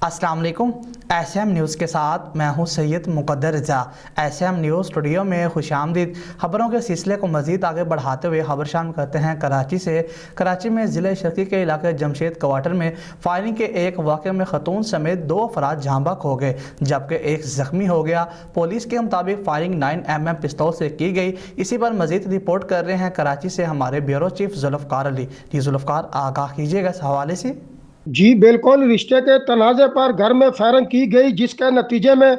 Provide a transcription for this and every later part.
अस्सलाम वालेकुम। SM news के साथ मैं हूं सैयद मुक़द्दर रज़ा। SM न्यूज़ स्टूडियो में खुशामदीद। खबरों के सिलसिले को मज़ीद आगे बढ़ाते हुए खबर शामिल करते हैं कराची से। कराची में ज़िले शर्की के इलाके जमशेद क्वार्टर में फायरिंग के एक वाक़े में खतून समेत 2 अफराद जहाँ बहक हो गए जबकि एक ज़ख्मी हो गया। पुलिस के मुताबिक फायरिंग 9mm पिस्तौल से की गई। इसी पर मज़ीद रिपोर्ट कर रहे हैं कराची से हमारे ब्यूरो चीफ जुल्फ़कार अली। जी जुल्फ़कार, आगाह कीजिएगा इस हवाले से। जी बिल्कुल, रिश्ते के तनाज़े पर घर में फायरिंग की गई जिसके नतीजे में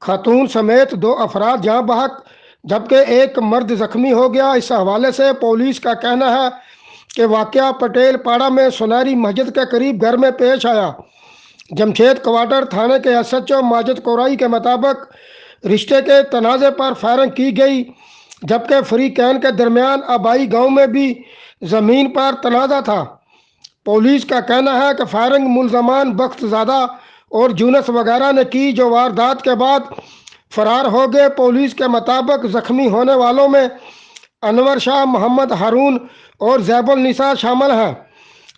खातून समेत 2 अफराद जहाँ बहक जबकि एक मर्द जख्मी हो गया। इस हवाले से पुलिस का कहना है कि वाक़या पटेल पाड़ा में सुनहरी मस्जिद के करीब घर में पेश आया। जमशेद क्वार्टर थाने के SHO माजिद कोराई के मुताबिक रिश्ते के तनाज़े पर फायरिंग की गई जबकि फरीकैन के दरमियान आबाई गाँव में भी ज़मीन पर तनाज़ा था। पुलिस का कहना है कि फायरिंग मुलजमान बख्तज़ादा और जूनस वगैरह ने की जो वारदात के बाद फरार हो गए। पुलिस के मुताबिक जख्मी होने वालों में अनवर शाह, मोहम्मद हारून और जैबुल निसा शामिल हैं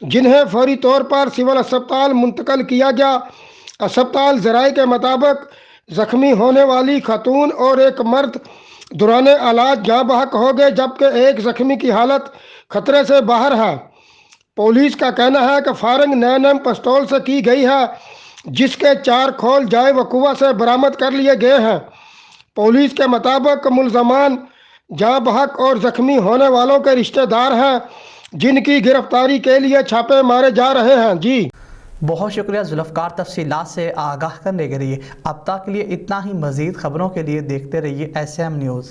जिन्हें फौरी तौर पर सिविल अस्पताल मुंतकिल किया गया। अस्पताल ज़राए के मुताबिक जख्मी होने वाली खातून और एक मर्द दौरान इलाज जहाँ बहक हो गए जबकि एक जख्मी की हालत खतरे से बाहर है। पुलिस का कहना है कि फायरिंग 9mm पिस्तौल से की गई है जिसके 4 खोल जाए वकुआ से बरामद कर लिए गए हैं। पुलिस के मुताबिक मुलजमान जहाँ बहक और जख्मी होने वालों के रिश्तेदार हैं जिनकी गिरफ्तारी के लिए छापे मारे जा रहे हैं। जी बहुत शुक्रिया जुल्फ़कार, तफसीलात से आगाह करने के लिए। अब तक के लिए इतना ही। मज़ीद खबरों के लिए देखते रहिए SM न्यूज़।